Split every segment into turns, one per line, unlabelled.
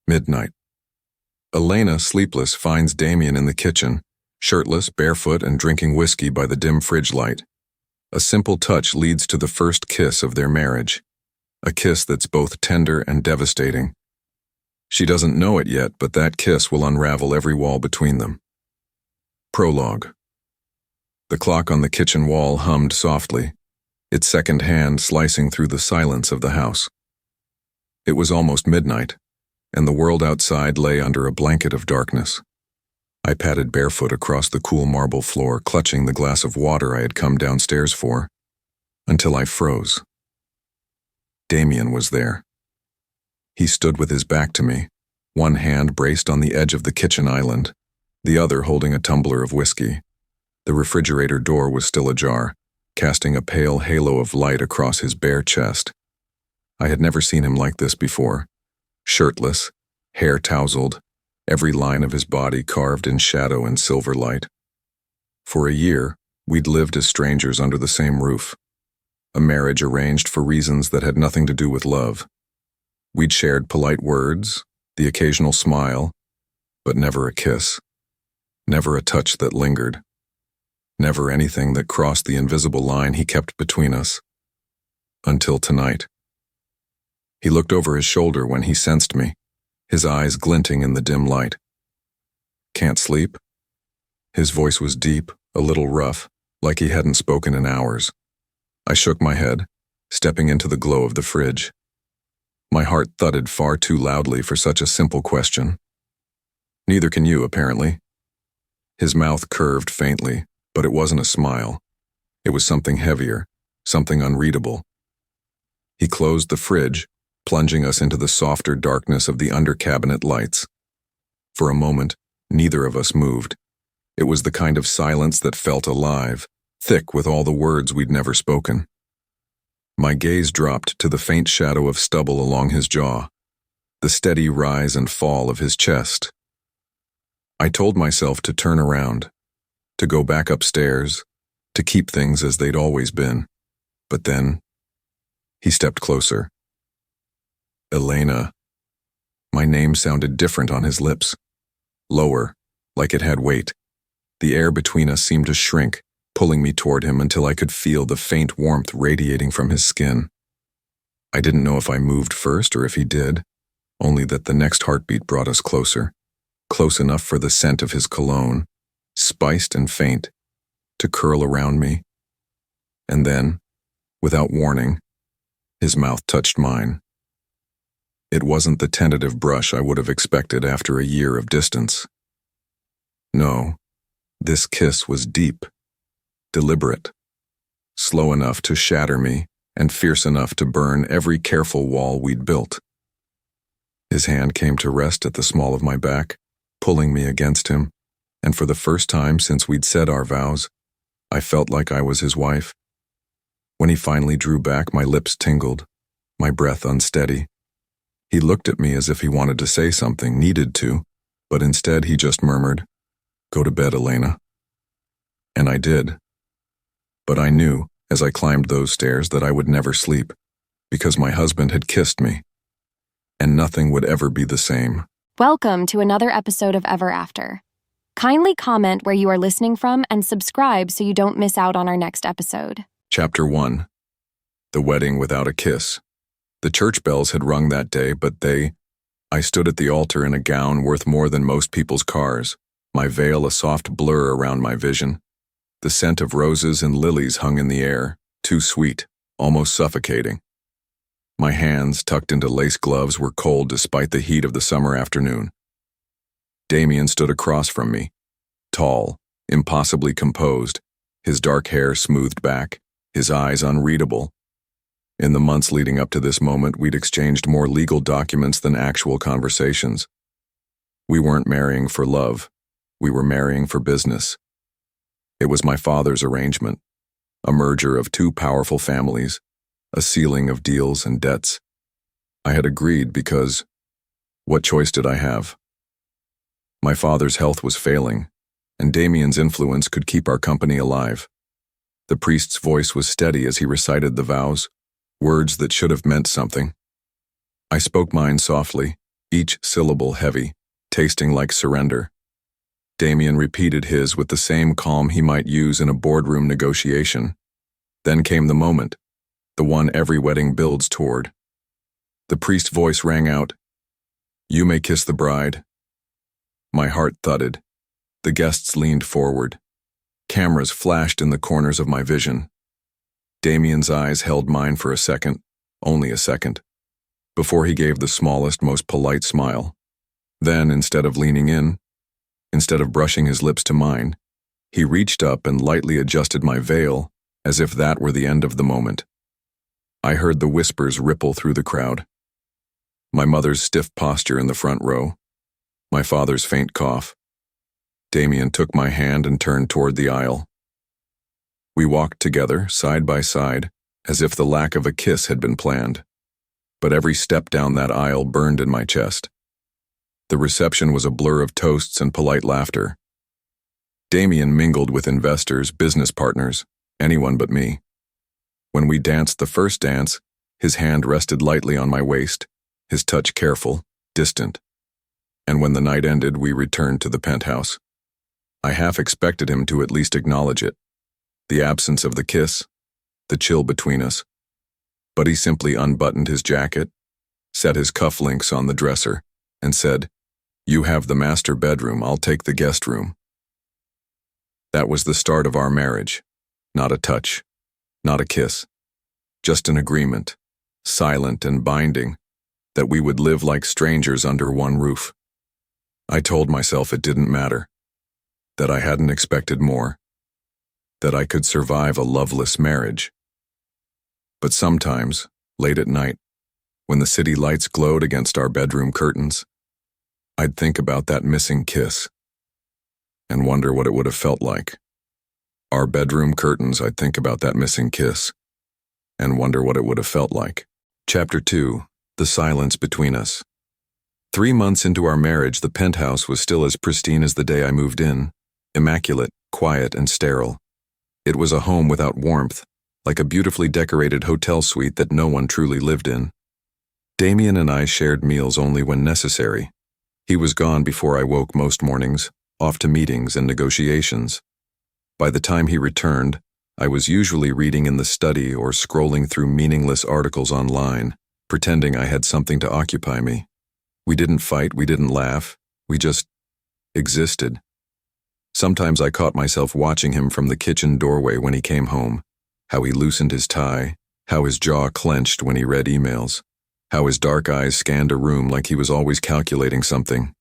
Midnight. Elena, sleepless, finds Damien in the kitchen, shirtless, barefoot, and drinking whiskey by the dim fridge light. A simple touch leads to the first kiss of their marriage, a kiss that's both tender and devastating. She doesn't know it yet, but that kiss will unravel every wall between them. Prologue. The clock on the kitchen wall hummed softly, its second hand slicing through the silence of the house. It was almost midnight, and the world outside lay under a blanket of darkness. I padded barefoot across the cool marble floor, clutching the glass of water I had come downstairs for, until I froze. Damien was there. He stood with his back to me, one hand braced on the edge of the kitchen island, the other holding a tumbler of whiskey. The refrigerator door was still ajar, casting a pale halo of light across his bare chest. I had never seen him like this before. Shirtless, hair tousled, every line of his body carved in shadow and silver light. For a year, we'd lived as strangers under the same roof, a marriage arranged for reasons that had nothing to do with love. We'd shared polite words, the occasional smile, but never a kiss, never a touch that lingered, never anything that crossed the invisible line he kept between us. Until tonight. He looked over his shoulder when he sensed me, his eyes glinting in the dim light. "Can't sleep?" His voice was deep, a little rough, like he hadn't spoken in hours. I shook my head, stepping into the glow of the fridge. My heart thudded far too loudly for such a simple question. "Neither can you, apparently." His mouth curved faintly, but it wasn't a smile. It was something heavier, something unreadable. He closed the fridge, plunging us into the softer darkness of the under-cabinet lights. For a moment, neither of us moved. It was the kind of silence that felt alive, thick with all the words we'd never spoken. My gaze dropped to the faint shadow of stubble along his jaw, the steady rise and fall of his chest. I told myself to turn around, to go back upstairs, to keep things as they'd always been. But then, he stepped closer. Elena. My name sounded different on his lips. Lower, like it had weight. The air between us seemed to shrink, pulling me toward him until I could feel the faint warmth radiating from his skin. I didn't know if I moved first or if he did, only that the next heartbeat brought us closer, close enough for the scent of his cologne, spiced and faint, to curl around me. And then, without warning, his mouth touched mine. It wasn't the tentative brush I would have expected after a year of distance. No, this kiss was deep, deliberate, slow enough to shatter me and fierce enough to burn every careful wall we'd built. His hand came to rest at the small of my back, pulling me against him, and for the first time since we'd said our vows, I felt like I was his wife. When he finally drew back, my lips tingled, my breath unsteady. He looked at me as if he wanted to say something, needed to, but instead he just murmured, "Go to bed, Elena." And I did. But I knew, as I climbed those stairs, that I would never sleep, because my husband had kissed me, and nothing would ever be the same.
Welcome to another episode of Ever After. Kindly comment where you are listening from and subscribe so you don't miss out on our next episode.
Chapter 1. The Wedding Without a Kiss. The church bells had rung that day, but I stood at the altar in a gown worth more than most people's cars, my veil a soft blur around my vision. The scent of roses and lilies hung in the air, too sweet, almost suffocating. My hands, tucked into lace gloves, were cold despite the heat of the summer afternoon. Damien stood across from me, tall, impossibly composed, his dark hair smoothed back, his eyes unreadable. In the months leading up to this moment, we'd exchanged more legal documents than actual conversations. We weren't marrying for love. We were marrying for business. It was my father's arrangement, a merger of two powerful families, a sealing of deals and debts. I had agreed because what choice did I have? My father's health was failing, and Damien's influence could keep our company alive. The priest's voice was steady as he recited the vows, words that should have meant something. I spoke mine softly, each syllable heavy, tasting like surrender. Damien repeated his with the same calm he might use in a boardroom negotiation. Then came the moment, the one every wedding builds toward. The priest's voice rang out, "You may kiss the bride." My heart thudded. The guests leaned forward. Cameras flashed in the corners of my vision. Damien's eyes held mine for a second, only a second, before he gave the smallest, most polite smile. Then, instead of leaning in, instead of brushing his lips to mine, he reached up and lightly adjusted my veil, as if that were the end of the moment. I heard the whispers ripple through the crowd. My mother's stiff posture in the front row, my father's faint cough. Damien took my hand and turned toward the aisle. We walked together, side by side, as if the lack of a kiss had been planned. But every step down that aisle burned in my chest. The reception was a blur of toasts and polite laughter. Damien mingled with investors, business partners, anyone but me. When we danced the first dance, his hand rested lightly on my waist, his touch careful, distant. And when the night ended, we returned to the penthouse. I half expected him to at least acknowledge it, the absence of the kiss, the chill between us. But he simply unbuttoned his jacket, set his cufflinks on the dresser, and said, "You have the master bedroom, I'll take the guest room." That was the start of our marriage. Not a touch, not a kiss, just an agreement, silent and binding, that we would live like strangers under one roof. I told myself it didn't matter, that I hadn't expected more, that I could survive a loveless marriage. But sometimes, late at night, when the city lights glowed against our bedroom curtains, I'd think about that missing kiss and wonder what it would have felt like. Our bedroom curtains, I'd think about that missing kiss and wonder what it would have felt like. Chapter 2, The Silence Between Us. 3 months into our marriage, the penthouse was still as pristine as the day I moved in, immaculate, quiet, and sterile. It was a home without warmth, like a beautifully decorated hotel suite that no one truly lived in. Damien and I shared meals only when necessary. He was gone before I woke most mornings, off to meetings and negotiations. By the time he returned, I was usually reading in the study or scrolling through meaningless articles online, pretending I had something to occupy me. We didn't fight, we didn't laugh, we just existed. Sometimes I caught myself watching him from the kitchen doorway when he came home, how he loosened his tie, how his jaw clenched when he read emails, how his dark eyes scanned a room like he was always calculating something.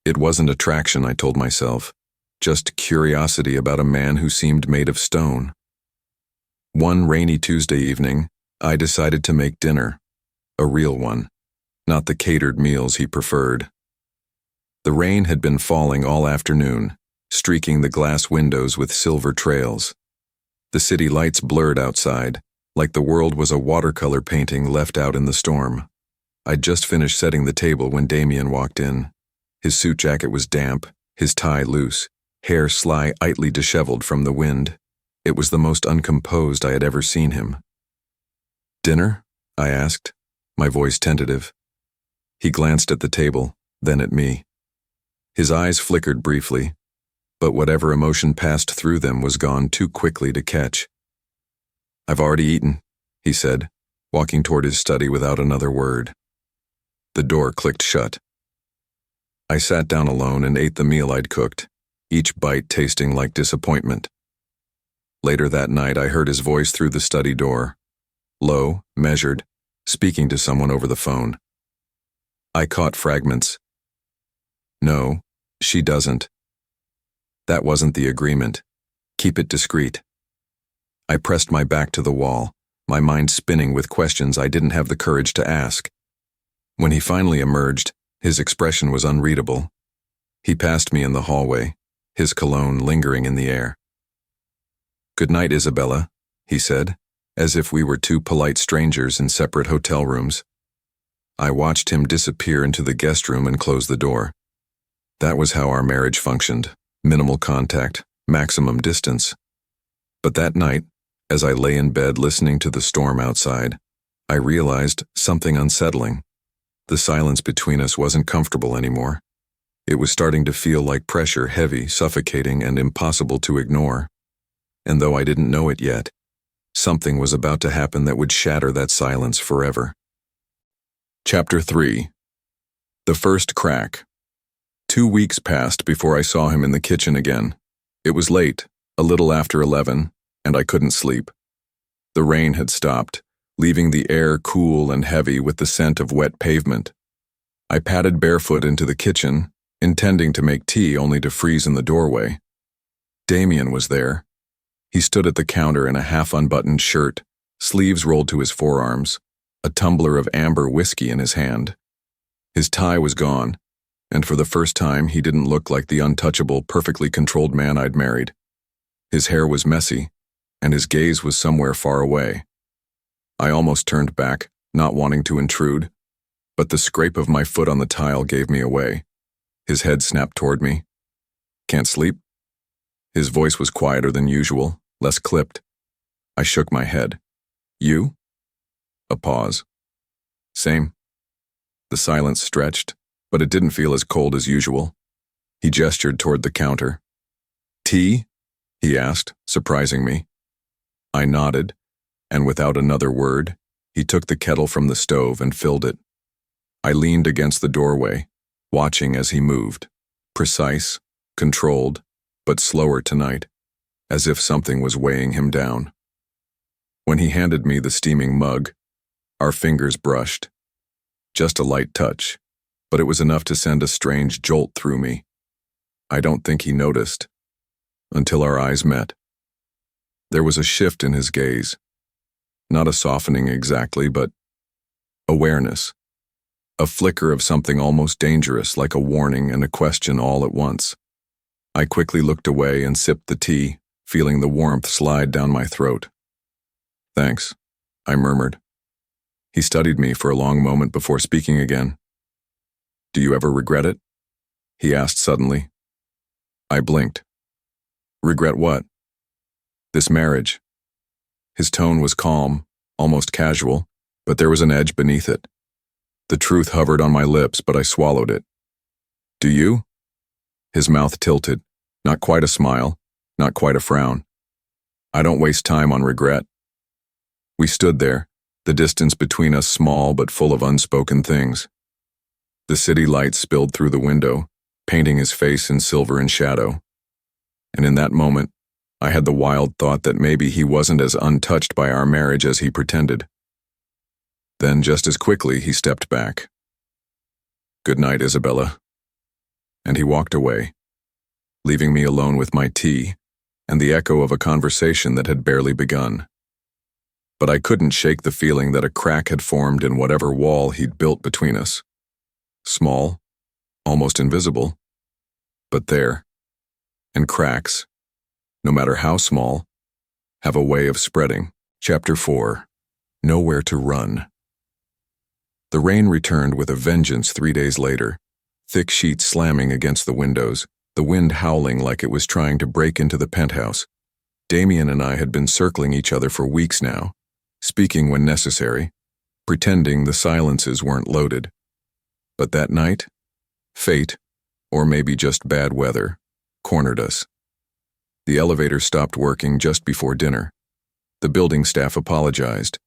It wasn't attraction, I told myself, just curiosity about a man who seemed made of stone. One rainy Tuesday evening, I decided to make dinner, a real one, not the catered meals he preferred. The rain had been falling all afternoon, streaking the glass windows with silver trails. The city lights blurred outside, like the world was a watercolor painting left out in the storm. I'd just finished setting the table when Damien walked in. His suit jacket was damp, his tie loose, hair slightly disheveled from the wind. It was the most uncomposed I had ever seen him. "Dinner?" I asked, my voice tentative. He glanced at the table, then at me. His eyes flickered briefly, but whatever emotion passed through them was gone too quickly to catch. "I've already eaten," he said, walking toward his study without another word. The door clicked shut. I sat down alone and ate the meal I'd cooked, each bite tasting like disappointment. Later that night, I heard his voice through the study door, low, measured, speaking to someone over the phone. I caught fragments. "No, she doesn't. That wasn't the agreement. Keep it discreet." I pressed my back to the wall, my mind spinning with questions I didn't have the courage to ask. When he finally emerged, his expression was unreadable. He passed me in the hallway, his cologne lingering in the air. "Good night, Isabella," he said, as if we were two polite strangers in separate hotel rooms. I watched him disappear into the guest room and close the door. That was how our marriage functioned, minimal contact, maximum distance. But that night, as I lay in bed listening to the storm outside, I realized something unsettling. The silence between us wasn't comfortable anymore. It was starting to feel like pressure, heavy, suffocating, and impossible to ignore. And though I didn't know it yet, something was about to happen that would shatter that silence forever. Chapter 3. The First Crack. 2 weeks passed before I saw him in the kitchen again. It was late, a little after 11, and I couldn't sleep. The rain had stopped, leaving the air cool and heavy with the scent of wet pavement. I padded barefoot into the kitchen, intending to make tea only to freeze in the doorway. Damien was there. He stood at the counter in a half-unbuttoned shirt, sleeves rolled to his forearms, a tumbler of amber whiskey in his hand. His tie was gone, and for the first time he didn't look like the untouchable, perfectly controlled man I'd married. His hair was messy, and his gaze was somewhere far away. I almost turned back, not wanting to intrude, but the scrape of my foot on the tile gave me away. His head snapped toward me. "Can't sleep?" His voice was quieter than usual, less clipped. I shook my head. "You?" A pause. "Same." The silence stretched, but it didn't feel as cold as usual. He gestured toward the counter. "Tea?" he asked, surprising me. I nodded, and without another word, he took the kettle from the stove and filled it. I leaned against the doorway, watching as he moved, precise, controlled, but slower tonight, as if something was weighing him down. When he handed me the steaming mug, our fingers brushed. Just a light touch, but it was enough to send a strange jolt through me. I don't think he noticed, until our eyes met. There was a shift in his gaze. Not a softening exactly, but awareness. A flicker of something almost dangerous, like a warning and a question all at once. I quickly looked away and sipped the tea, feeling the warmth slide down my throat. "Thanks," I murmured. He studied me for a long moment before speaking again. "Do you ever regret it?" he asked suddenly. I blinked. "Regret what?" "This marriage." His tone was calm, almost casual, but there was an edge beneath it. The truth hovered on my lips, but I swallowed it. "Do you?" His mouth tilted, not quite a smile, not quite a frown. "I don't waste time on regret." We stood there, the distance between us small but full of unspoken things. The city lights spilled through the window, painting his face in silver and shadow. And in that moment, I had the wild thought that maybe he wasn't as untouched by our marriage as he pretended. Then just as quickly, he stepped back. "Good night, Isabella." And he walked away, leaving me alone with my tea and the echo of a conversation that had barely begun. But I couldn't shake the feeling that a crack had formed in whatever wall he'd built between us. Small, almost invisible, but there. And cracks, no matter how small, have a way of spreading. Chapter 4. Nowhere to run. The rain returned with a vengeance 3 days later, thick sheets slamming against the windows, the wind howling like it was trying to break into the penthouse. Damien and I had been circling each other for weeks now, speaking when necessary, pretending the silences weren't loaded. But that night, fate, or maybe just bad weather, cornered us. The elevator stopped working just before dinner. The building staff apologized,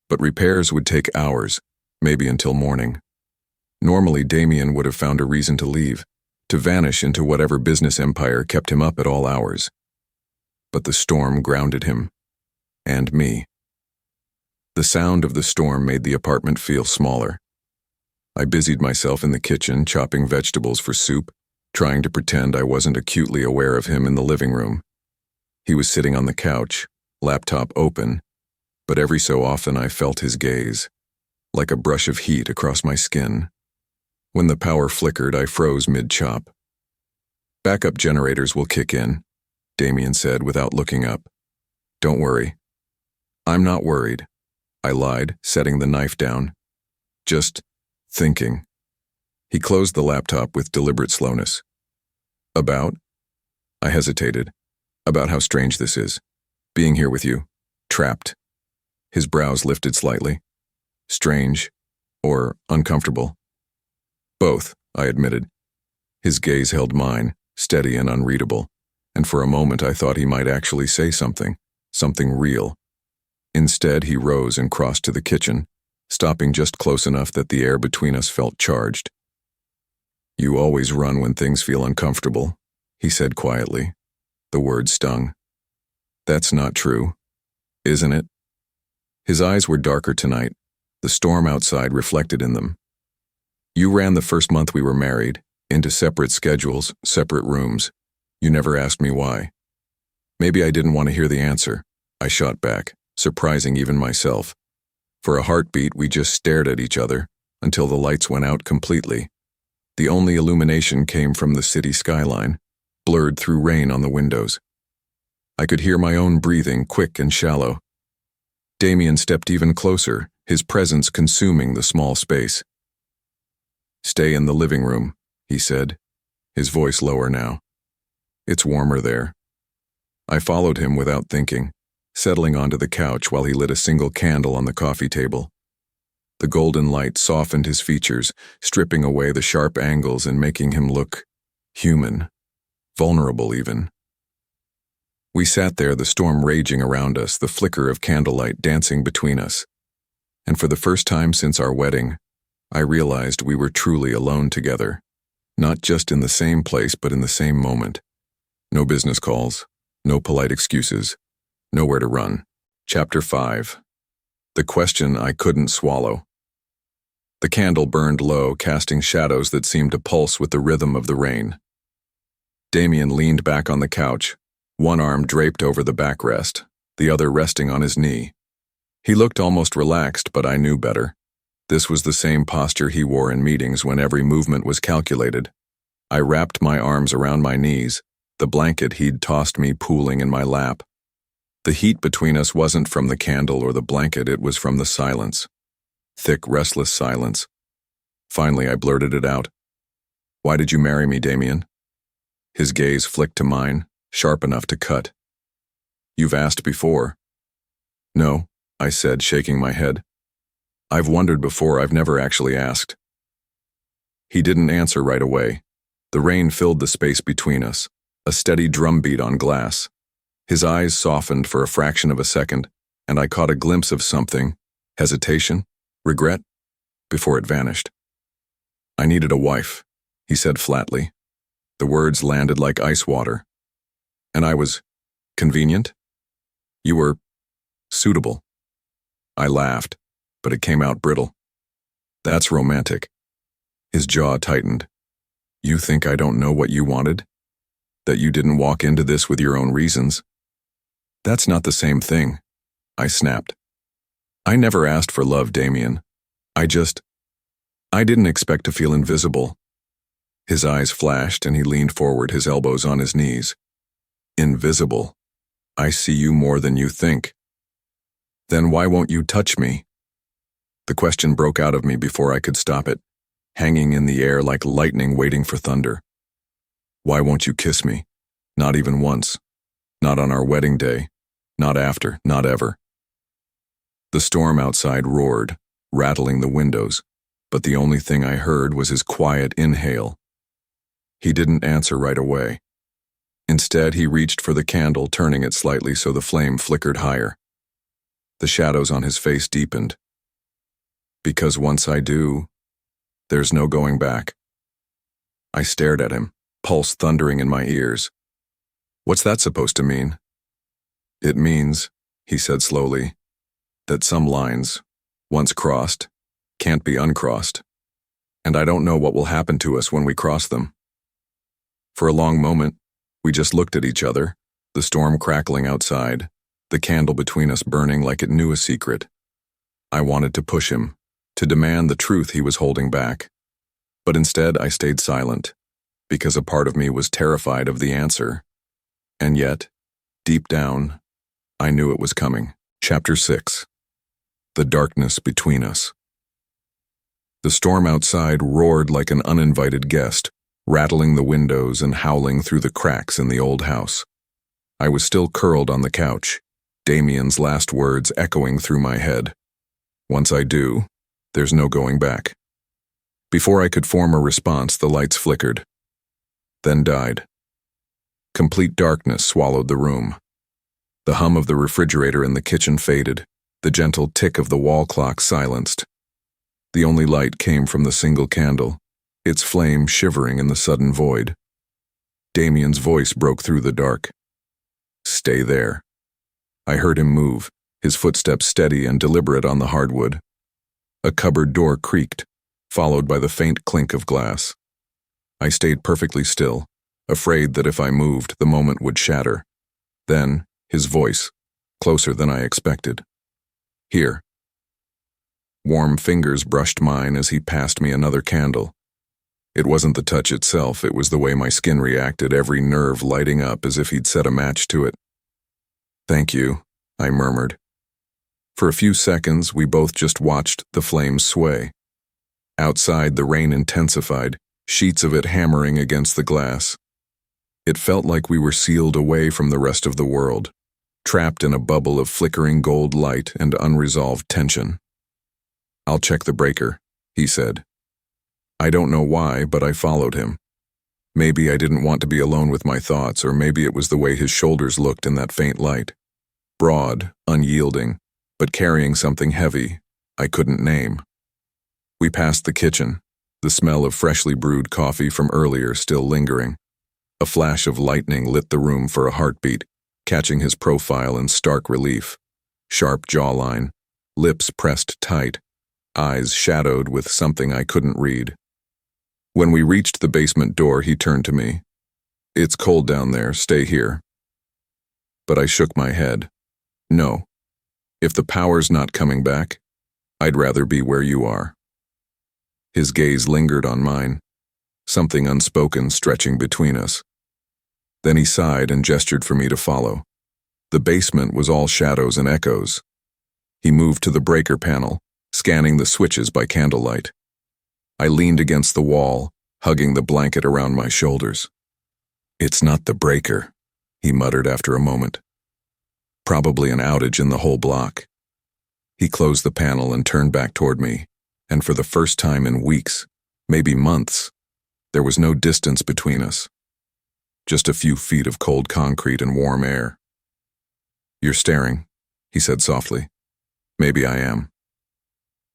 but repairs would take hours, maybe until morning. Normally, Damien would have found a reason to leave, to vanish into whatever business empire kept him up at all hours. But the storm grounded him, and me. The sound of the storm made the apartment feel smaller. I busied myself in the kitchen, chopping vegetables for soup, trying to pretend I wasn't acutely aware of him in the living room. He was sitting on the couch, laptop open, but every so often I felt his gaze, like a brush of heat across my skin. When the power flickered, I froze mid-chop. "Backup generators will kick in," Damien said without looking up. "Don't worry." "I'm not worried," I lied, setting the knife down. "Just thinking." He closed the laptop with deliberate slowness. "About?" I hesitated. "About how strange this is. Being here with you. Trapped." His brows lifted slightly. "Strange. Or uncomfortable." Both, I admitted. His gaze held mine, steady and unreadable, and for a moment I thought he might actually say something real. Instead, he rose and crossed to the kitchen, stopping just close enough that the air between us felt charged. "You always run when things feel uncomfortable," he said quietly. The words stung. "That's not true, isn't it?" His eyes were darker tonight, the storm outside reflected in them. "You ran the first month we were married, into separate schedules, separate rooms. You never asked me why." "Maybe I didn't want to hear the answer," I shot back, surprising even myself. For a heartbeat, we just stared at each other until the lights went out completely. The only illumination came from the city skyline, blurred through rain on the windows. I could hear my own breathing, quick and shallow. Damien stepped even closer, his presence consuming the small space. "Stay in the living room," he said, his voice lower now. "It's warmer there." I followed him without thinking, settling onto the couch while he lit a single candle on the coffee table. The golden light softened his features, stripping away the sharp angles and making him look human, vulnerable even. We sat there, the storm raging around us, the flicker of candlelight dancing between us. And for the first time since our wedding, I realized we were truly alone together, not just in the same place but in the same moment. No business calls, no polite excuses, nowhere to run. Chapter 5. The question I couldn't swallow. The candle burned low, casting shadows that seemed to pulse with the rhythm of the rain. Damien leaned back on the couch, one arm draped over the backrest, the other resting on his knee. He looked almost relaxed, but I knew better. This was the same posture he wore in meetings when every movement was calculated. I wrapped my arms around my knees, the blanket he'd tossed me pooling in my lap. The heat between us wasn't from the candle or the blanket, it was from the silence. Thick, restless silence. Finally, I blurted it out. "Why did you marry me, Damien?" His gaze flicked to mine, sharp enough to cut. "You've asked before." "No," I said, shaking my head. "I've wondered before, I've never actually asked." He didn't answer right away. The rain filled the space between us, a steady drumbeat on glass. His eyes softened for a fraction of a second, and I caught a glimpse of something, hesitation, regret, before it vanished. "I needed a wife," he said flatly. The words landed like ice water. "And I was convenient? You were suitable." I laughed, but it came out brittle. "That's romantic." His jaw tightened. "You think I don't know what you wanted? That you didn't walk into this with your own reasons?" "That's not the same thing," I snapped. "I never asked for love, Damien. I didn't expect to feel invisible." His eyes flashed and he leaned forward, his elbows on his knees. "Invisible? I see you more than you think." "Then why won't you touch me?" The question broke out of me before I could stop it, hanging in the air like lightning waiting for thunder. "Why won't you kiss me? Not even once. Not on our wedding day. Not after. Not ever." The storm outside roared, rattling the windows, but the only thing I heard was his quiet inhale. He didn't answer right away. Instead, he reached for the candle, turning it slightly so the flame flickered higher. The shadows on his face deepened. "Because once I do, there's no going back." I stared at him, pulse thundering in my ears. "What's that supposed to mean?" "It means," he said slowly, "that some lines, once crossed, can't be uncrossed. And I don't know what will happen to us when we cross them." For a long moment, we just looked at each other, the storm crackling outside, the candle between us burning like it knew a secret. I wanted to push him, to demand the truth he was holding back. But instead, I stayed silent, because a part of me was terrified of the answer. And yet, deep down, I knew it was coming. Chapter 6. The darkness between us. The storm outside roared like an uninvited guest, rattling the windows and howling through the cracks in the old house. I was still curled on the couch, Damien's last words echoing through my head. "Once I do, there's no going back." Before I could form a response, the lights flickered, then died. Complete darkness swallowed the room. The hum of the refrigerator in the kitchen faded, the gentle tick of the wall clock silenced. The only light came from the single candle, its flame shivering in the sudden void. Damien's voice broke through the dark. "Stay there." I heard him move, his footsteps steady and deliberate on the hardwood. A cupboard door creaked, followed by the faint clink of glass. I stayed perfectly still, afraid that if I moved, the moment would shatter. Then, his voice, closer than I expected. "Here." Warm fingers brushed mine as he passed me another candle. It wasn't the touch itself, it was the way my skin reacted, every nerve lighting up as if he'd set a match to it. "Thank you," I murmured. For a few seconds, we both just watched the flames sway. Outside, the rain intensified, sheets of it hammering against the glass. It felt like we were sealed away from the rest of the world, trapped in a bubble of flickering gold light and unresolved tension. "I'll check the breaker," he said. I don't know why, but I followed him. Maybe I didn't want to be alone with my thoughts, or maybe it was the way his shoulders looked in that faint light. Broad, unyielding, but carrying something heavy I couldn't name. We passed the kitchen, the smell of freshly brewed coffee from earlier still lingering. A flash of lightning lit the room for a heartbeat, catching his profile in stark relief. Sharp jawline, lips pressed tight, eyes shadowed with something I couldn't read. When we reached the basement door, he turned to me. "It's cold down there, stay here." But I shook my head. "No. If the power's not coming back, I'd rather be where you are." His gaze lingered on mine, something unspoken stretching between us. Then he sighed and gestured for me to follow. The basement was all shadows and echoes. He moved to the breaker panel, scanning the switches by candlelight. I leaned against the wall, hugging the blanket around my shoulders. "It's not the breaker," he muttered after a moment. "Probably an outage in the whole block." He closed the panel and turned back toward me, and for the first time in weeks, maybe months, there was no distance between us. Just a few feet of cold concrete and warm air. "You're staring," he said softly. "Maybe I am."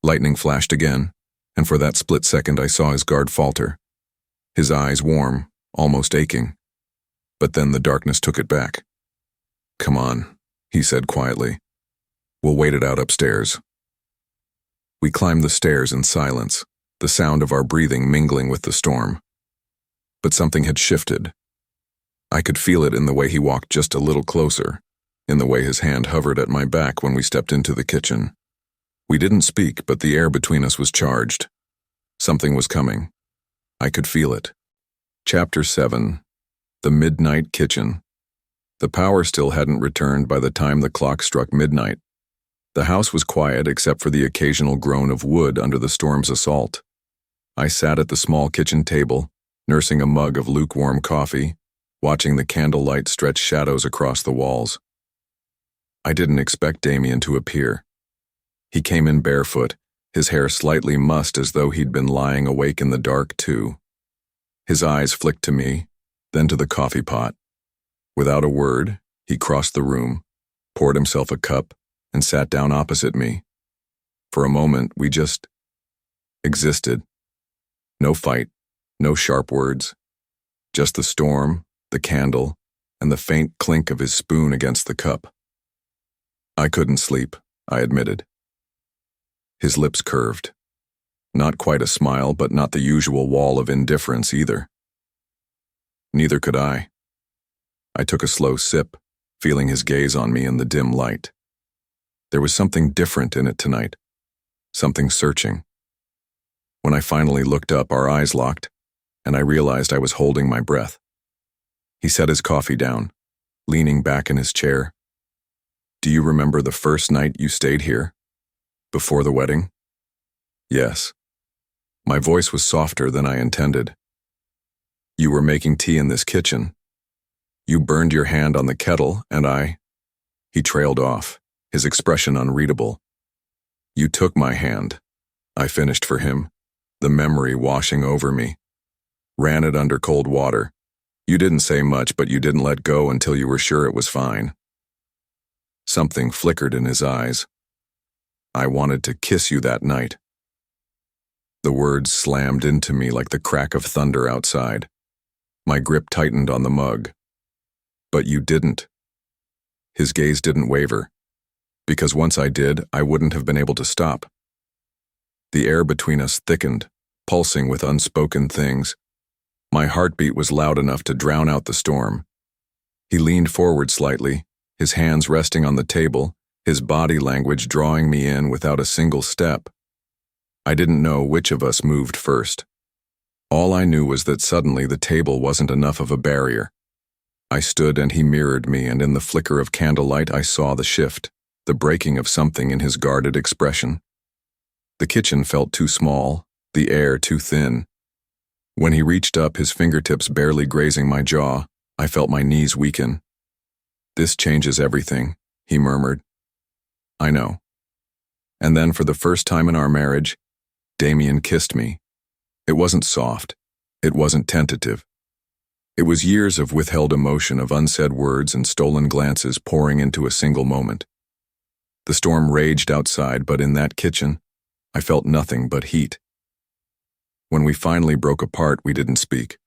Lightning flashed again, and for that split second I saw his guard falter, his eyes warm, almost aching. But then the darkness took it back. "Come on," he said quietly. "We'll wait it out upstairs." We climbed the stairs in silence, the sound of our breathing mingling with the storm. But something had shifted. I could feel it in the way he walked just a little closer, in the way his hand hovered at my back when we stepped into the kitchen. We didn't speak, but the air between us was charged. Something was coming. I could feel it. Chapter 7. The Midnight Kitchen. The power still hadn't returned by the time the clock struck midnight. The house was quiet except for the occasional groan of wood under the storm's assault. I sat at the small kitchen table, nursing a mug of lukewarm coffee, watching the candlelight stretch shadows across the walls. I didn't expect Damien to appear. He came in barefoot, his hair slightly mussed as though he'd been lying awake in the dark too. His eyes flicked to me, then to the coffee pot. Without a word, he crossed the room, poured himself a cup, and sat down opposite me. For a moment, we just existed. No fight, no sharp words, just the storm, the candle, and the faint clink of his spoon against the cup. I couldn't sleep, I admitted. His lips curved. Not quite a smile, but not the usual wall of indifference either. Neither could I. I took a slow sip, feeling his gaze on me in the dim light. There was something different in it tonight, something searching. When I finally looked up, our eyes locked, and I realized I was holding my breath. He set his coffee down, leaning back in his chair. "Do you remember the first night you stayed here? Before the wedding?" "Yes." My voice was softer than I intended. "You were making tea in this kitchen. You burned your hand on the kettle, and I—" He trailed off, his expression unreadable. "You took my hand," I finished for him, the memory washing over me. Ran it under cold water. You didn't say much, but you didn't let go until you were sure it was fine. Something flickered in his eyes. I wanted to kiss you that night. The words slammed into me like the crack of thunder outside. My grip tightened on the mug. But you didn't. His gaze didn't waver, because once I did, I wouldn't have been able to stop. The air between us thickened, pulsing with unspoken things. My heartbeat was loud enough to drown out the storm. He leaned forward slightly, his hands resting on the table, his body language drawing me in without a single step. I didn't know which of us moved first. All I knew was that suddenly the table wasn't enough of a barrier. I stood and he mirrored me, and in the flicker of candlelight I saw the shift, the breaking of something in his guarded expression. The kitchen felt too small, the air too thin. When he reached up, his fingertips barely grazing my jaw, I felt my knees weaken. "This changes everything," he murmured. "I know." And then, for the first time in our marriage, Damien kissed me. It wasn't soft. It wasn't tentative. It was years of withheld emotion, of unsaid words and stolen glances pouring into a single moment. The storm raged outside, but in that kitchen, I felt nothing but heat. When we finally broke apart, we didn't speak.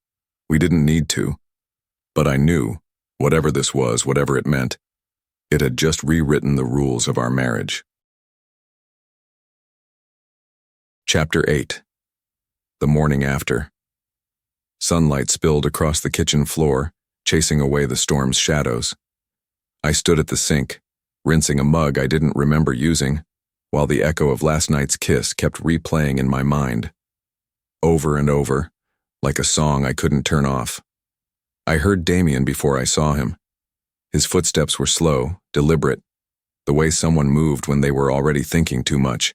We didn't need to. But I knew, whatever this was, whatever it meant, it had just rewritten the rules of our marriage. Chapter 8. The morning after. Sunlight spilled across the kitchen floor, chasing away the storm's shadows. I stood at the sink, rinsing a mug I didn't remember using, while the echo of last night's kiss kept replaying in my mind. Over and over, like a song I couldn't turn off. I heard Damien before I saw him. His footsteps were slow, deliberate, the way someone moved when they were already thinking too much.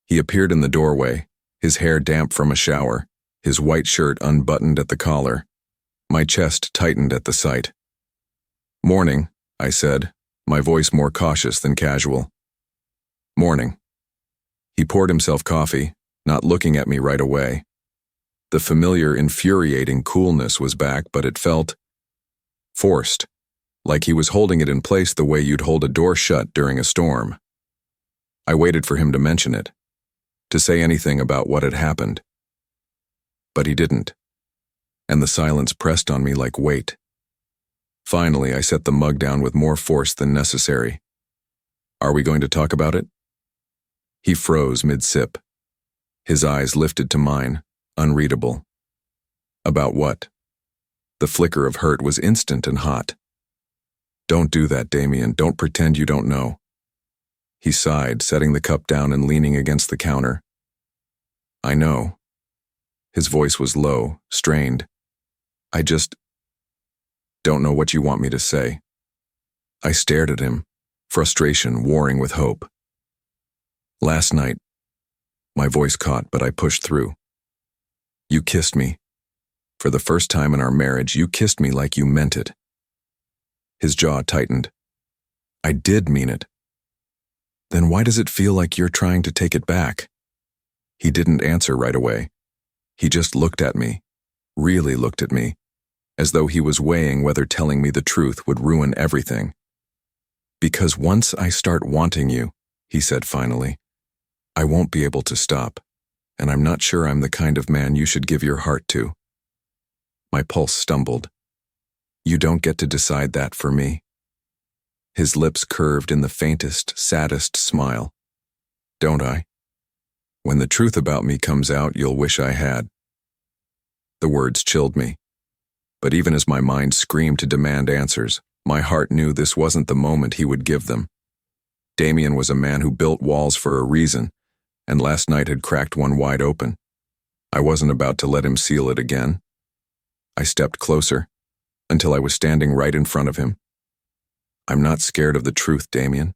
He appeared in the doorway, his hair damp from a shower, his white shirt unbuttoned at the collar. My chest tightened at the sight. "Morning," I said, my voice more cautious than casual. "Morning." He poured himself coffee, not looking at me right away. The familiar, infuriating coolness was back, but it felt forced, like he was holding it in place the way you'd hold a door shut during a storm. I waited for him to mention it, to say anything about what had happened. But he didn't, and the silence pressed on me like weight. Finally, I set the mug down with more force than necessary. "Are we going to talk about it?" He froze mid-sip. His eyes lifted to mine, unreadable. "About what?" The flicker of hurt was instant and hot. "Don't do that, Damien. Don't pretend you don't know." He sighed, setting the cup down and leaning against the counter. "I know." His voice was low, strained. "I just don't know what you want me to say." I stared at him, frustration warring with hope. "Last night," my voice caught, but I pushed through. "You kissed me. For the first time in our marriage, you kissed me like you meant it." His jaw tightened. "I did mean it." "Then why does it feel like you're trying to take it back?" He didn't answer right away. He just looked at me, really looked at me, as though he was weighing whether telling me the truth would ruin everything. "Because once I start wanting you," he said finally, "I won't be able to stop, and I'm not sure I'm the kind of man you should give your heart to." My pulse stumbled. "You don't get to decide that for me." His lips curved in the faintest, saddest smile. "Don't I? When the truth about me comes out, you'll wish I had." The words chilled me. But even as my mind screamed to demand answers, my heart knew this wasn't the moment he would give them. Damien was a man who built walls for a reason, and last night had cracked one wide open. I wasn't about to let him seal it again. I stepped closer, until I was standing right in front of him. "I'm not scared of the truth, Damien.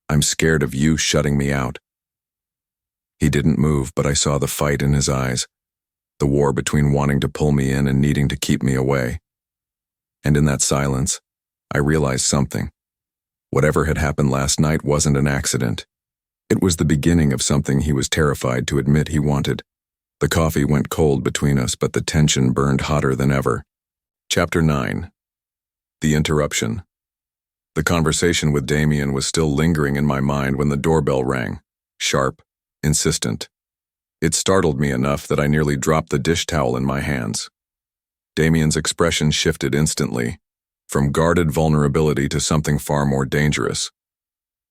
I'm scared of you shutting me out." He didn't move, but I saw the fight in his eyes, the war between wanting to pull me in and needing to keep me away. And in that silence, I realized something. Whatever had happened last night wasn't an accident. It was the beginning of something he was terrified to admit he wanted. The coffee went cold between us, but the tension burned hotter than ever. Chapter 9. The Interruption. The conversation with Damien was still lingering in my mind when the doorbell rang. Sharp, insistent. It startled me enough that I nearly dropped the dish towel in my hands. Damien's expression shifted instantly, from guarded vulnerability to something far more dangerous.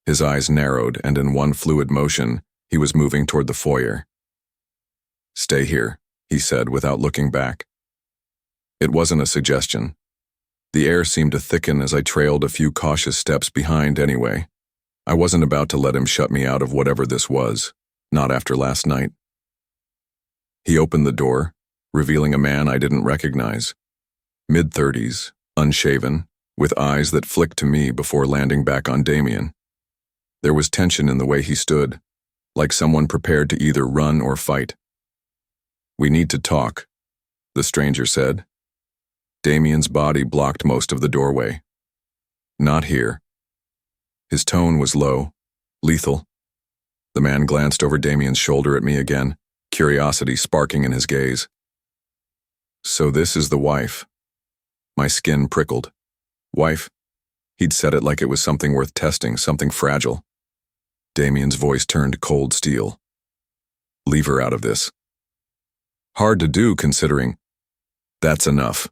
His eyes narrowed, and in one fluid motion, he was moving toward the foyer. "Stay here," he said without looking back. It wasn't a suggestion. The air seemed to thicken as I trailed a few cautious steps behind anyway. I wasn't about to let him shut me out of whatever this was, not after last night. He opened the door, revealing a man I didn't recognize. Mid-30s, unshaven, with eyes that flicked to me before landing back on Damien. There was tension in the way he stood, like someone prepared to either run or fight. "We need to talk," the stranger said. Damien's body blocked most of the doorway. "Not here." His tone was low, lethal. The man glanced over Damien's shoulder at me again, curiosity sparking in his gaze. "So this is the wife." My skin prickled. "Wife?" He'd said it like it was something worth testing, something fragile. Damien's voice turned cold steel. "Leave her out of this." Hard to do, considering. "That's enough,"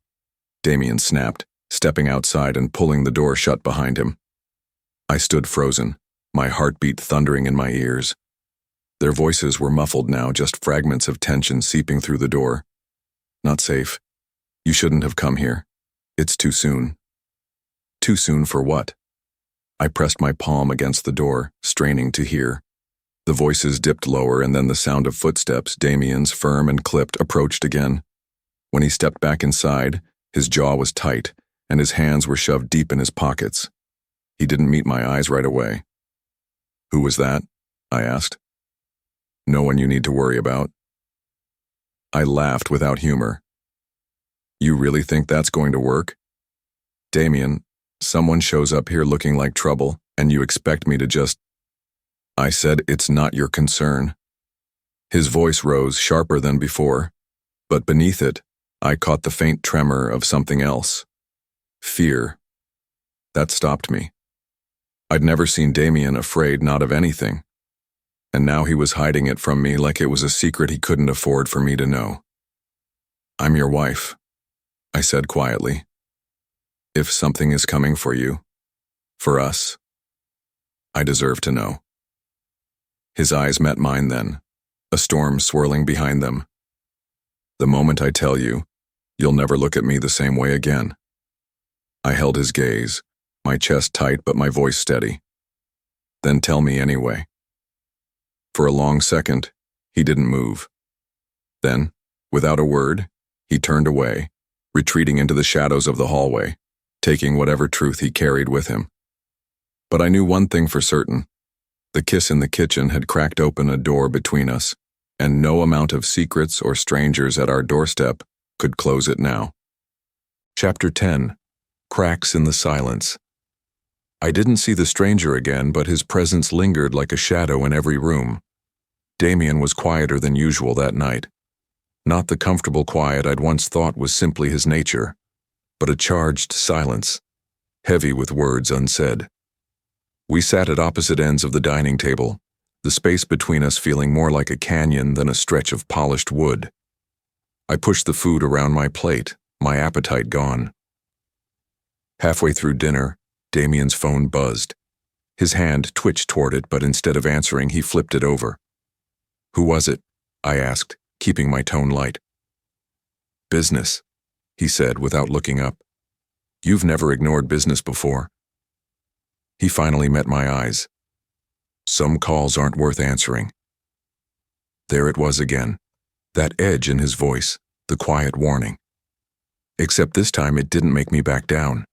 Damien snapped, stepping outside and pulling the door shut behind him. I stood frozen, my heartbeat thundering in my ears. Their voices were muffled now, just fragments of tension seeping through the door. "Not safe. You shouldn't have come here. It's too soon." Too soon for what? I pressed my palm against the door, straining to hear. The voices dipped lower, and then the sound of footsteps, Damien's firm and clipped, approached again. When he stepped back inside, his jaw was tight, and his hands were shoved deep in his pockets. He didn't meet my eyes right away. "Who was that?" I asked. "No one you need to worry about." I laughed without humor. "You really think that's going to work? Damien, someone shows up here looking like trouble, and you expect me to just—" I said, "It's not your concern." His voice rose sharper than before, but beneath it, I caught the faint tremor of something else. Fear. That stopped me. I'd never seen Damien afraid, not of anything. And now he was hiding it from me like it was a secret he couldn't afford for me to know. "I'm your wife," I said quietly. "If something is coming for you, for us, I deserve to know." His eyes met mine then, a storm swirling behind them. "The moment I tell you, you'll never look at me the same way again." I held his gaze, my chest tight but my voice steady. "Then tell me anyway." For a long second, he didn't move. Then, without a word, he turned away, retreating into the shadows of the hallway, taking whatever truth he carried with him. But I knew one thing for certain. The kiss in the kitchen had cracked open a door between us, and no amount of secrets or strangers at our doorstep could close it now. Chapter 10. Cracks in the Silence. I didn't see the stranger again, but his presence lingered like a shadow in every room. Damien was quieter than usual that night. Not the comfortable quiet I'd once thought was simply his nature, but a charged silence, heavy with words unsaid. We sat at opposite ends of the dining table, the space between us feeling more like a canyon than a stretch of polished wood. I pushed the food around my plate, my appetite gone. Halfway through dinner, Damien's phone buzzed. His hand twitched toward it, but instead of answering, he flipped it over. "Who was it?" I asked, keeping my tone light. "Business," he said without looking up. "You've never ignored business before." He finally met my eyes. "Some calls aren't worth answering." There it was again, that edge in his voice, the quiet warning. Except this time it didn't make me back down.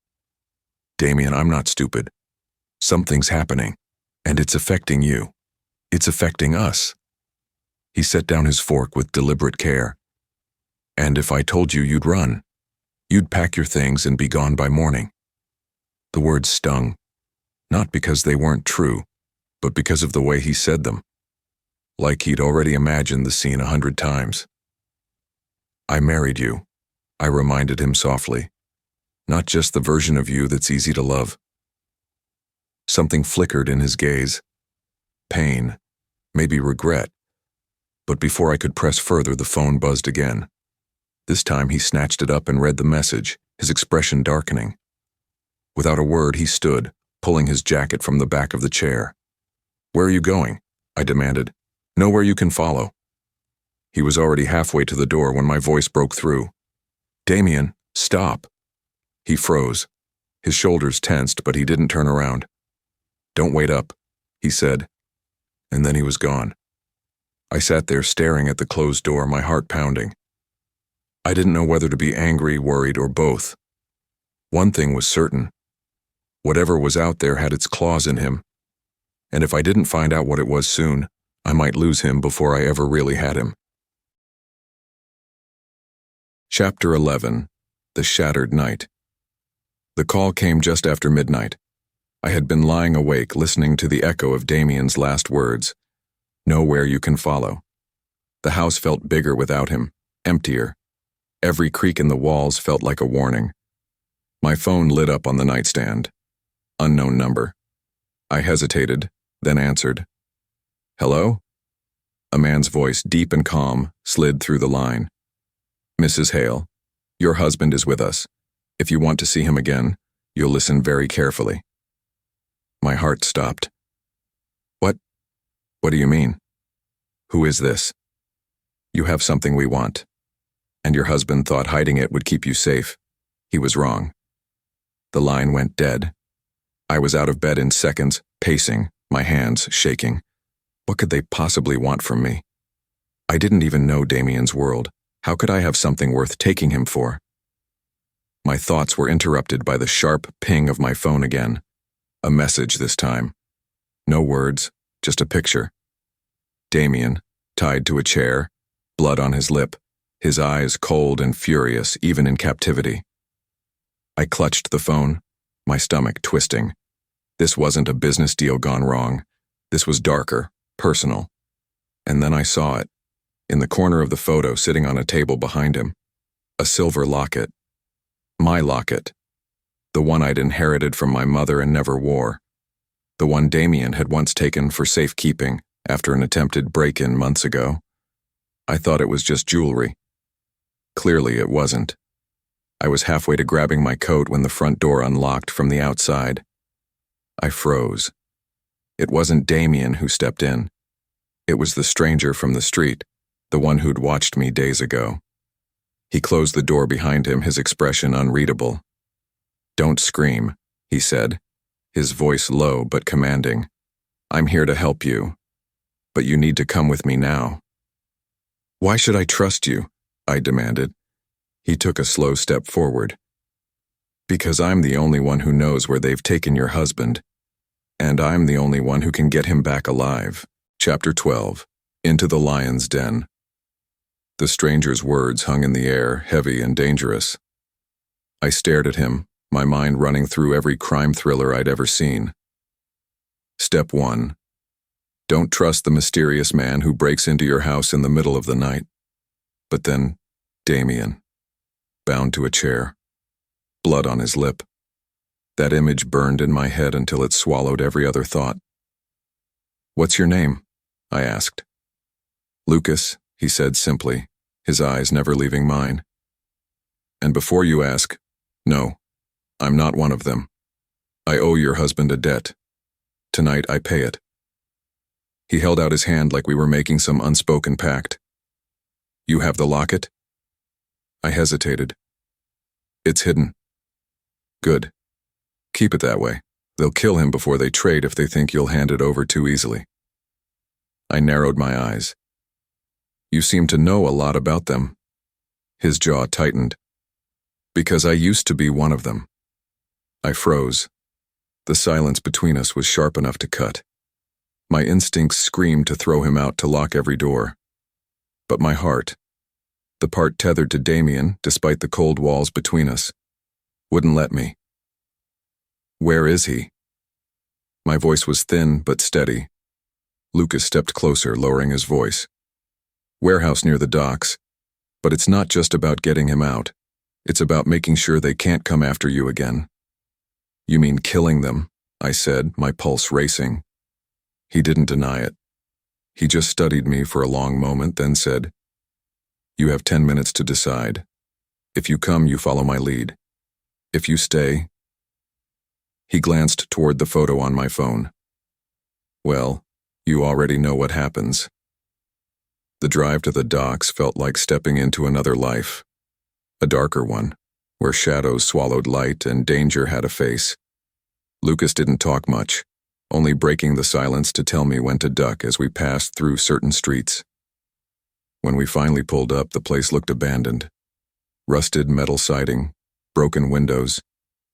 "Damien, I'm not stupid. Something's happening, and it's affecting you. It's affecting us." He set down his fork with deliberate care. "And if I told you, you'd run. You'd pack your things and be gone by morning." The words stung, not because they weren't true, but because of the way he said them. Like he'd already imagined the scene 100 times. I married you, I reminded him softly. Not just the version of you that's easy to love. Something flickered in his gaze. Pain, maybe regret. But before I could press further, the phone buzzed again. This time he snatched it up and read the message, his expression darkening. Without a word, he stood, pulling his jacket from the back of the chair. "Where are you going?" I demanded. "Nowhere you can follow." He was already halfway to the door when my voice broke through. "Damien, stop." He froze. His shoulders tensed, but he didn't turn around. "Don't wait up," he said. And then he was gone. I sat there staring at the closed door, my heart pounding. I didn't know whether to be angry, worried, or both. One thing was certain. Whatever was out there had its claws in him. And if I didn't find out what it was soon, I might lose him before I ever really had him. Chapter 11. The Shattered Night. The call came just after midnight. I had been lying awake, listening to the echo of Damien's last words. "Nowhere you can follow." The house felt bigger without him, emptier. Every creak in the walls felt like a warning. My phone lit up on the nightstand. Unknown number. I hesitated, then answered. "Hello?" A man's voice, deep and calm, slid through the line. "Mrs. Hale, your husband is with us. If you want to see him again, you'll listen very carefully." My heart stopped. What do you mean? Who is this?" "You have something we want. And your husband thought hiding it would keep you safe. He was wrong." The line went dead. I was out of bed in seconds, pacing, my hands shaking. What could they possibly want from me? I didn't even know Damien's world. How could I have something worth taking him for? My thoughts were interrupted by the sharp ping of my phone again. A message this time. No words, just a picture. Damien, tied to a chair, blood on his lip, his eyes cold and furious even in captivity. I clutched the phone, my stomach twisting. This wasn't a business deal gone wrong. This was darker, personal. And then I saw it, in the corner of the photo sitting on a table behind him. A silver locket. My locket. The one I'd inherited from my mother and never wore. The one Damien had once taken for safekeeping after an attempted break-in months ago. I thought it was just jewelry. Clearly it wasn't. I was halfway to grabbing my coat when the front door unlocked from the outside. I froze. It wasn't Damien who stepped in. It was the stranger from the street, the one who'd watched me days ago. He closed the door behind him, his expression unreadable. "Don't scream," he said, his voice low but commanding. "I'm here to help you, but you need to come with me now." "Why should I trust you?" I demanded. He took a slow step forward. "Because I'm the only one who knows where they've taken your husband, and I'm the only one who can get him back alive." Chapter 12. Into the Lion's Den. The stranger's words hung in the air, heavy and dangerous. I stared at him, my mind running through every crime thriller I'd ever seen. Step 1. Don't trust the mysterious man who breaks into your house in the middle of the night. But then, Damien, bound to a chair, blood on his lip. That image burned in my head until it swallowed every other thought. "What's your name?" I asked. "Lucas," he said simply, his eyes never leaving mine. "And before you ask, no, I'm not one of them. I owe your husband a debt. Tonight I pay it." He held out his hand like we were making some unspoken pact. "You have the locket?" I hesitated. "It's hidden." "Good. Keep it that way. They'll kill him before they trade if they think you'll hand it over too easily." I narrowed my eyes. "You seem to know a lot about them." His jaw tightened. "Because I used to be one of them." I froze. The silence between us was sharp enough to cut. My instincts screamed to throw him out, to lock every door. But my heart, the part tethered to Damien despite the cold walls between us, wouldn't let me. "Where is he?" My voice was thin but steady. Lucas stepped closer, lowering his voice. "Warehouse near the docks. But it's not just about getting him out. It's about making sure they can't come after you again. You mean killing them? I said, my pulse racing. He didn't deny it. He just studied me for a long moment, then said, "You have 10 minutes to decide. If you come, you follow my lead. If you stay..." He glanced toward the photo on my phone. "Well, you already know what happens." The drive to the docks felt like stepping into another life. A darker one, where shadows swallowed light and danger had a face. Lucas didn't talk much, only breaking the silence to tell me when to duck as we passed through certain streets. When we finally pulled up, the place looked abandoned. Rusted metal siding, broken windows,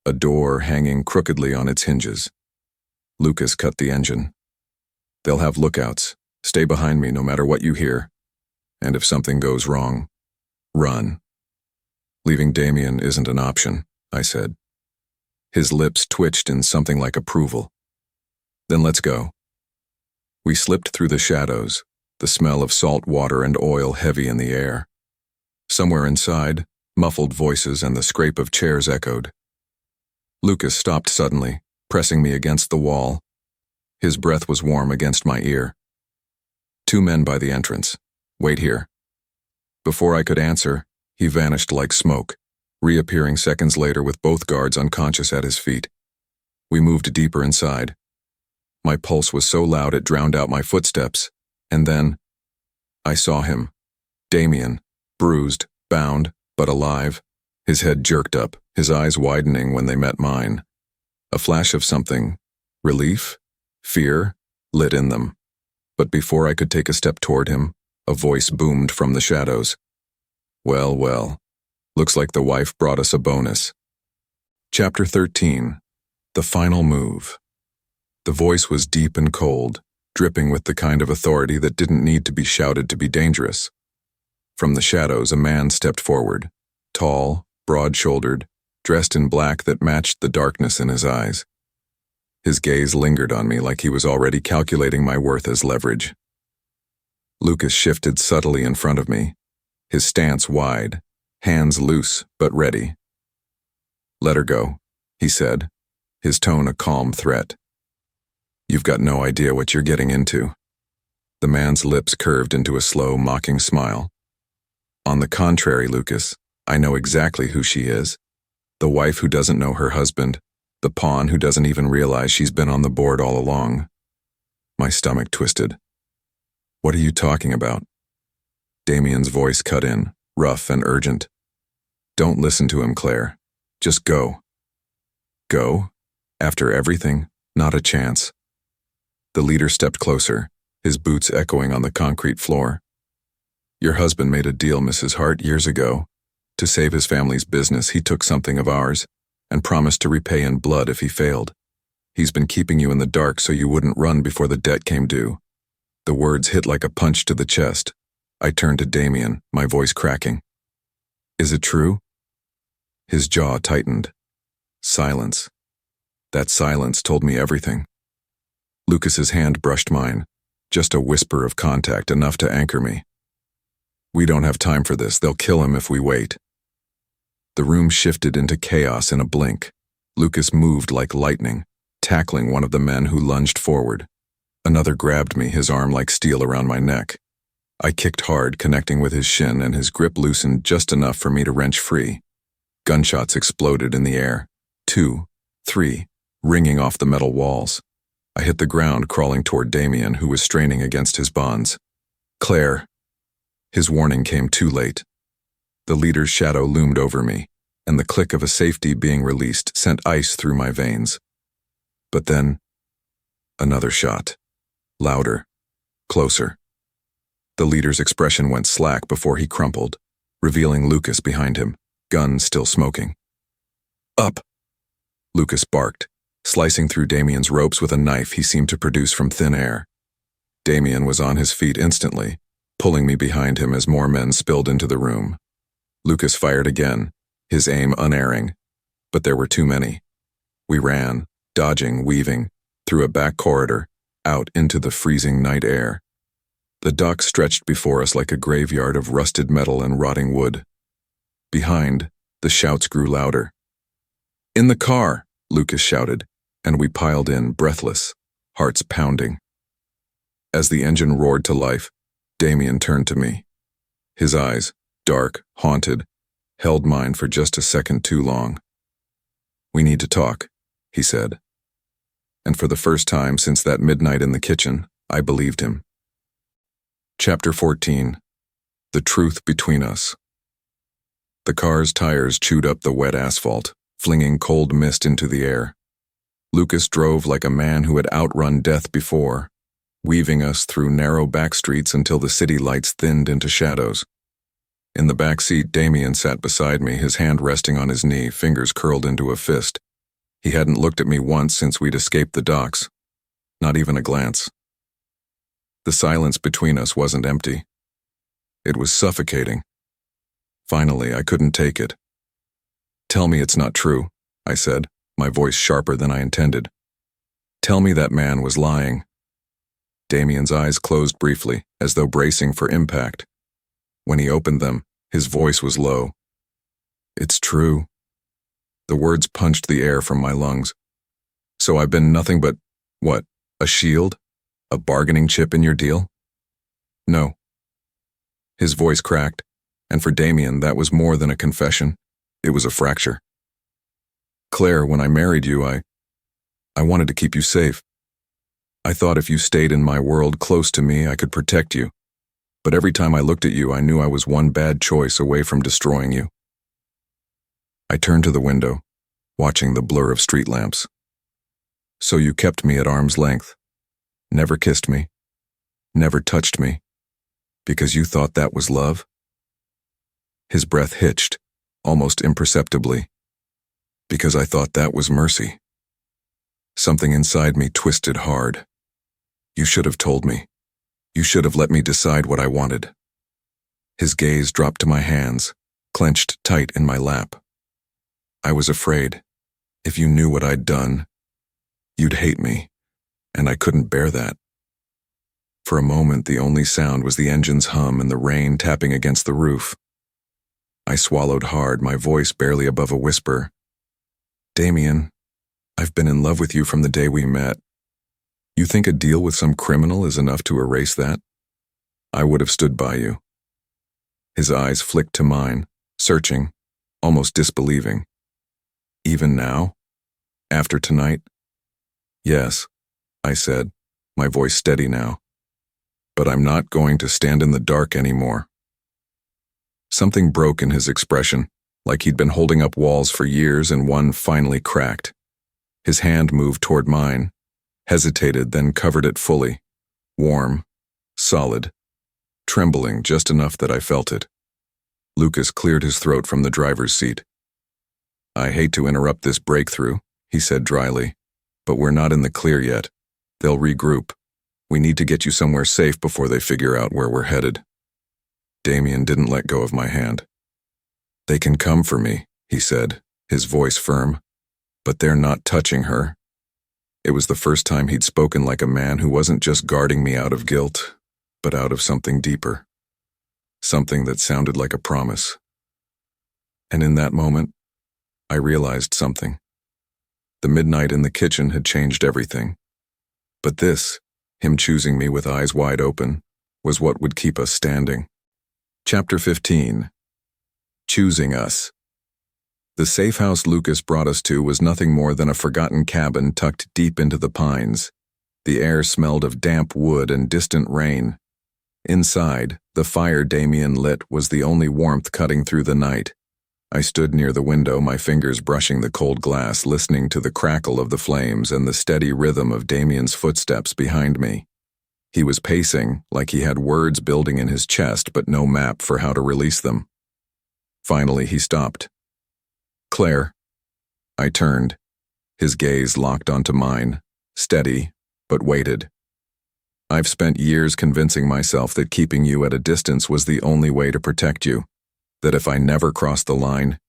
a door hanging crookedly on its hinges. Lucas cut the engine. "They'll have lookouts. Stay behind me no matter what you hear. And if something goes wrong, run." "Leaving Damien isn't an option," I said. His lips twitched in something like approval. "Then let's go." We slipped through the shadows, the smell of salt water and oil heavy in the air. Somewhere inside, muffled voices and the scrape of chairs echoed. Lucas stopped suddenly, pressing me against the wall. His breath was warm against my ear. "2 men by the entrance. Wait here." Before I could answer, he vanished like smoke, reappearing seconds later with both guards unconscious at his feet. We moved deeper inside. My pulse was so loud it drowned out my footsteps, and then I saw him. Damien, bruised, bound, but alive. His head jerked up, his eyes widening when they met mine. A flash of something, relief, fear, lit in them. But before I could take a step toward him, a voice boomed from the shadows. "Well, well, looks like the wife brought us a bonus." Chapter 13. The Final Move. The voice was deep and cold, dripping with the kind of authority that didn't need to be shouted to be dangerous. From the shadows, a man stepped forward, tall, broad-shouldered, dressed in black that matched the darkness in his eyes. His gaze lingered on me like he was already calculating my worth as leverage. Lucas shifted subtly in front of me, his stance wide, hands loose but ready. "Let her go," he said, his tone a calm threat. "You've got no idea what you're getting into." The man's lips curved into a slow, mocking smile. "On the contrary, Lucas, I know exactly who she is. The wife who doesn't know her husband, the pawn who doesn't even realize she's been on the board all along." My stomach twisted. "What are you talking about?" Damien's voice cut in, rough and urgent. "Don't listen to him, Claire. Just go." "Go? After everything? Not a chance." The leader stepped closer, his boots echoing on the concrete floor. "Your husband made a deal, Mrs. Hart, years ago. To save his family's business, he took something of ours and promised to repay in blood if he failed. He's been keeping you in the dark so you wouldn't run before the debt came due." The words hit like a punch to the chest. I turned to Damien, my voice cracking. "Is it true?" His jaw tightened. Silence. That silence told me everything. Lucas's hand brushed mine, just a whisper of contact, enough to anchor me. "We don't have time for this. They'll kill him if we wait." The room shifted into chaos in a blink. Lucas moved like lightning, tackling one of the men who lunged forward. Another grabbed me, his arm like steel around my neck. I kicked hard, connecting with his shin, and his grip loosened just enough for me to wrench free. Gunshots exploded in the air. 2, 3, ringing off the metal walls. I hit the ground, crawling toward Damien, who was straining against his bonds. "Claire." His warning came too late. The leader's shadow loomed over me, and the click of a safety being released sent ice through my veins. But then, another shot. Louder. Closer. The leader's expression went slack before he crumpled, revealing Lucas behind him, gun still smoking. "Up!" Lucas barked, slicing through Damien's ropes with a knife he seemed to produce from thin air. Damien was on his feet instantly, pulling me behind him as more men spilled into the room. Lucas fired again, his aim unerring, but there were too many. We ran, dodging, weaving, through a back corridor, out into the freezing night air. The dock stretched before us like a graveyard of rusted metal and rotting wood. Behind, the shouts grew louder. "In the car!" Lucas shouted, and we piled in, breathless, hearts pounding. As the engine roared to life, Damien turned to me. His eyes, dark, haunted, held mine for just a second too long. "We need to talk," he said. And for the first time since that midnight in the kitchen, I believed him. Chapter 14. The Truth Between Us. The car's tires chewed up the wet asphalt, flinging cold mist into the air. Lucas drove like a man who had outrun death before, weaving us through narrow back streets until the city lights thinned into shadows. In the back seat, Damien sat beside me, his hand resting on his knee, fingers curled into a fist. He hadn't looked at me once since we'd escaped the docks. Not even a glance. The silence between us wasn't empty. It was suffocating. Finally, I couldn't take it. "Tell me it's not true," I said, my voice sharper than I intended. "Tell me that man was lying." Damien's eyes closed briefly, as though bracing for impact. When he opened them, his voice was low. "It's true." The words punched the air from my lungs. "So I've been nothing but, what, a shield? A bargaining chip in your deal?" "No." His voice cracked, and for Damien that was more than a confession. It was a fracture. "Claire, when I married you, I wanted to keep you safe. I thought if you stayed in my world close to me, I could protect you. But every time I looked at you, I knew I was one bad choice away from destroying you." I turned to the window, watching the blur of street lamps. "So you kept me at arm's length. Never kissed me. Never touched me. Because you thought that was love?" His breath hitched, almost imperceptibly. "Because I thought that was mercy." Something inside me twisted hard. "You should have told me. You should have let me decide what I wanted." His gaze dropped to my hands, clenched tight in my lap. "I was afraid. If you knew what I'd done, you'd hate me, and I couldn't bear that." For a moment, the only sound was the engine's hum and the rain tapping against the roof. I swallowed hard, my voice barely above a whisper. "Damien, I've been in love with you from the day we met. You think a deal with some criminal is enough to erase that? I would have stood by you." His eyes flicked to mine, searching, almost disbelieving. "Even now? After tonight?" "Yes," I said, my voice steady now. "But I'm not going to stand in the dark anymore." Something broke in his expression, like he'd been holding up walls for years and one finally cracked. His hand moved toward mine, hesitated, then covered it fully. Warm, solid, trembling just enough that I felt it. Lucas cleared his throat from the driver's seat. "I hate to interrupt this breakthrough," he said dryly, "but we're not in the clear yet. They'll regroup. We need to get you somewhere safe before they figure out where we're headed." Damien didn't let go of my hand. "They can come for me," he said, his voice firm, "but they're not touching her." It was the first time he'd spoken like a man who wasn't just guarding me out of guilt, but out of something deeper. Something that sounded like a promise. And in that moment, I realized something. The midnight in the kitchen had changed everything. But this, him choosing me with eyes wide open, was what would keep us standing. Chapter 15. Choosing Us. The safe house Lucas brought us to was nothing more than a forgotten cabin tucked deep into the pines. The air smelled of damp wood and distant rain. Inside, the fire Damien lit was the only warmth cutting through the night. I stood near the window, my fingers brushing the cold glass, listening to the crackle of the flames and the steady rhythm of Damien's footsteps behind me. He was pacing, like he had words building in his chest but no map for how to release them. Finally, he stopped. "Claire." I turned. His gaze locked onto mine, steady, but weighted. "I've spent years convincing myself that keeping you at a distance was the only way to protect you, that if I never crossed the line,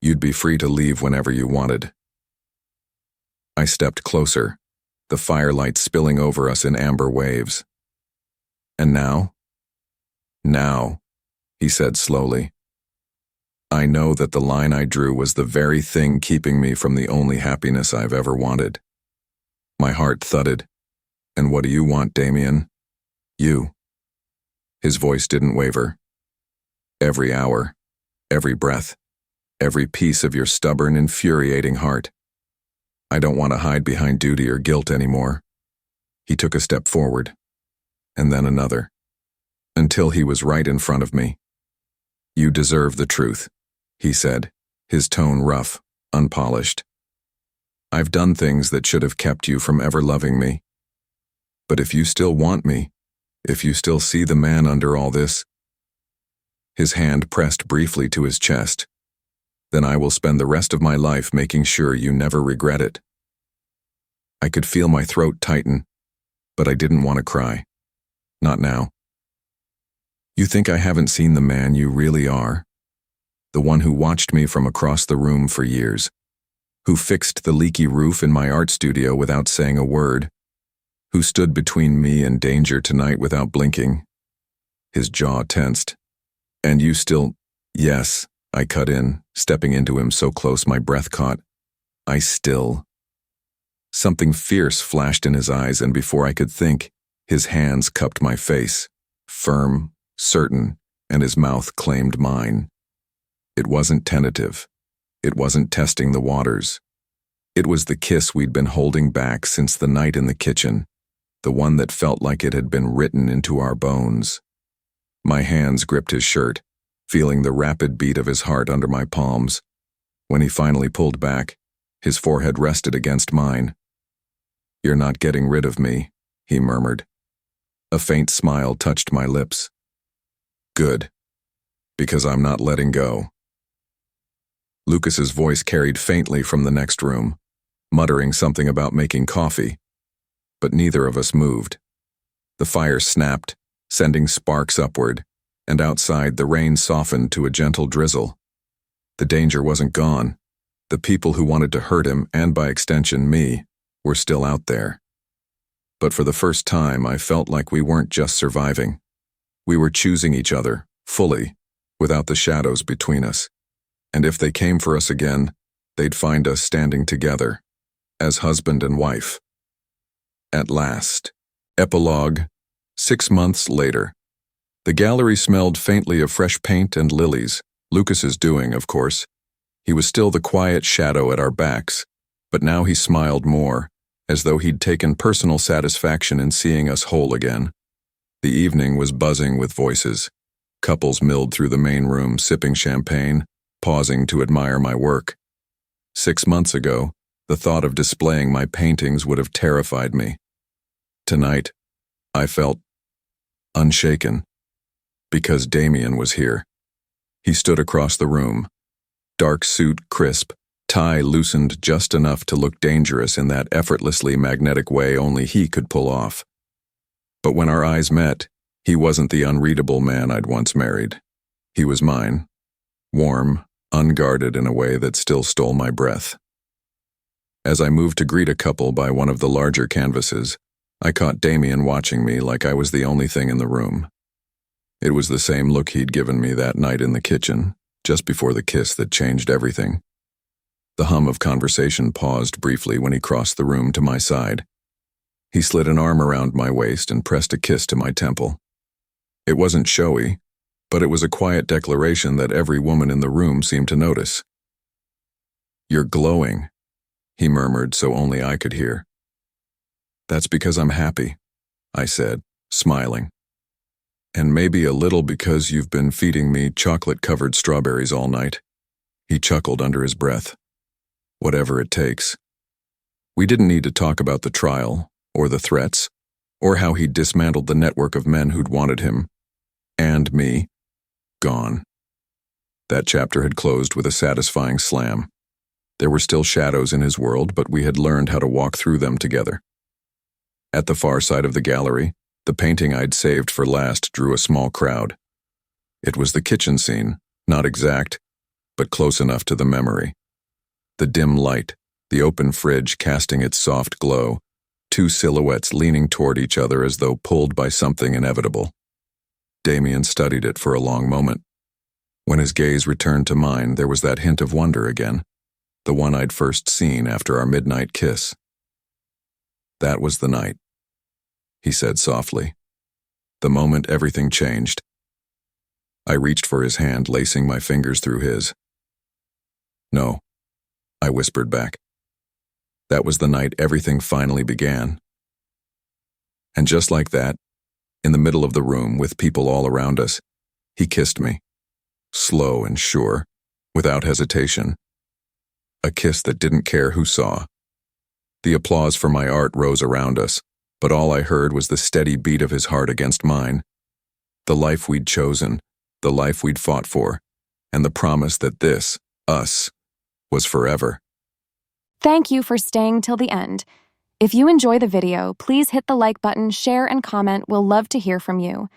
you'd be free to leave whenever you wanted." I stepped closer, the firelight spilling over us in amber waves. "And now?" Now, he said slowly, I know that the line I drew was the very thing keeping me from the only happiness I've ever wanted. My heart thudded. And what do you want, Damien? You. His voice didn't waver. Every hour, every breath, every piece of your stubborn, infuriating heart. I don't want to hide behind duty or guilt anymore. He took a step forward, and then another, until he was right in front of me. You deserve the truth, he said, his tone rough, unpolished. I've done things that should have kept you from ever loving me. But if you still want me, if you still see the man under all this, his hand pressed briefly to his chest, then I will spend the rest of my life making sure you never regret it. I could feel my throat tighten, but I didn't want to cry. Not now. You think I haven't seen the man you really are? The one who watched me from across the room for years, who fixed the leaky roof in my art studio without saying a word, who stood between me and danger tonight without blinking. His jaw tensed. And you still— Yes, I cut in, stepping into him so close my breath caught. I still— Something fierce flashed in his eyes, and before I could think, his hands cupped my face, firm, certain, and his mouth claimed mine. It wasn't tentative. It wasn't testing the waters. It was the kiss we'd been holding back since the night in the kitchen, the one that felt like it had been written into our bones. My hands gripped his shirt, feeling the rapid beat of his heart under my palms. When he finally pulled back, his forehead rested against mine. You're not getting rid of me, he murmured. A faint smile touched my lips. Good, because I'm not letting go. Lucas's voice carried faintly from the next room, muttering something about making coffee, but neither of us moved. The fire snapped, sending sparks upward, and outside the rain softened to a gentle drizzle. The danger wasn't gone. The people who wanted to hurt him, and by extension me, were still out there. But for the first time, I felt like we weren't just surviving. We were choosing each other, fully, without the shadows between us. And if they came for us again, they'd find us standing together, as husband and wife. At last. Epilogue. 6 months later. The gallery smelled faintly of fresh paint and lilies, Lucas's doing, of course. He was still the quiet shadow at our backs, but now he smiled more, as though he'd taken personal satisfaction in seeing us whole again. The evening was buzzing with voices. Couples milled through the main room, sipping champagne, pausing to admire my work. 6 months ago, the thought of displaying my paintings would have terrified me. Tonight, I felt unshaken, because Damien was here. He stood across the room. Dark suit crisp, tie loosened just enough to look dangerous in that effortlessly magnetic way only he could pull off. But when our eyes met, he wasn't the unreadable man I'd once married. He was mine, warm, unguarded in a way that still stole my breath. As I moved to greet a couple by one of the larger canvases, I caught Damien watching me like I was the only thing in the room. It was the same look he'd given me that night in the kitchen, just before the kiss that changed everything. The hum of conversation paused briefly when he crossed the room to my side. He slid an arm around my waist and pressed a kiss to my temple. It wasn't showy, but it was a quiet declaration that every woman in the room seemed to notice. "You're glowing," he murmured so only I could hear. "That's because I'm happy," I said, smiling. "And maybe a little because you've been feeding me chocolate-covered strawberries all night." He chuckled under his breath. "Whatever it takes." We didn't need to talk about the trial, or the threats, or how he'd dismantled the network of men who'd wanted him, and me, gone. That chapter had closed with a satisfying slam. There were still shadows in his world, but we had learned how to walk through them together. At the far side of the gallery, the painting I'd saved for last drew a small crowd. It was the kitchen scene, not exact, but close enough to the memory. The dim light, the open fridge casting its soft glow, two silhouettes leaning toward each other as though pulled by something inevitable. Damien studied it for a long moment. When his gaze returned to mine, there was that hint of wonder again, the one I'd first seen after our midnight kiss. "That was the night," he said softly. "The moment everything changed." I reached for his hand, lacing my fingers through his. "No," I whispered back. "That was the night everything finally began." And just like that, in the middle of the room with people all around us, he kissed me. Slow and sure, without hesitation. A kiss that didn't care who saw. The applause for my art rose around us, but all I heard was the steady beat of his heart against mine. The life we'd chosen, the life we'd fought for, and the promise that this, us, was forever.
Thank you for staying till the end. If you enjoy the video, please hit the like button, share, and comment. We'll love to hear from you.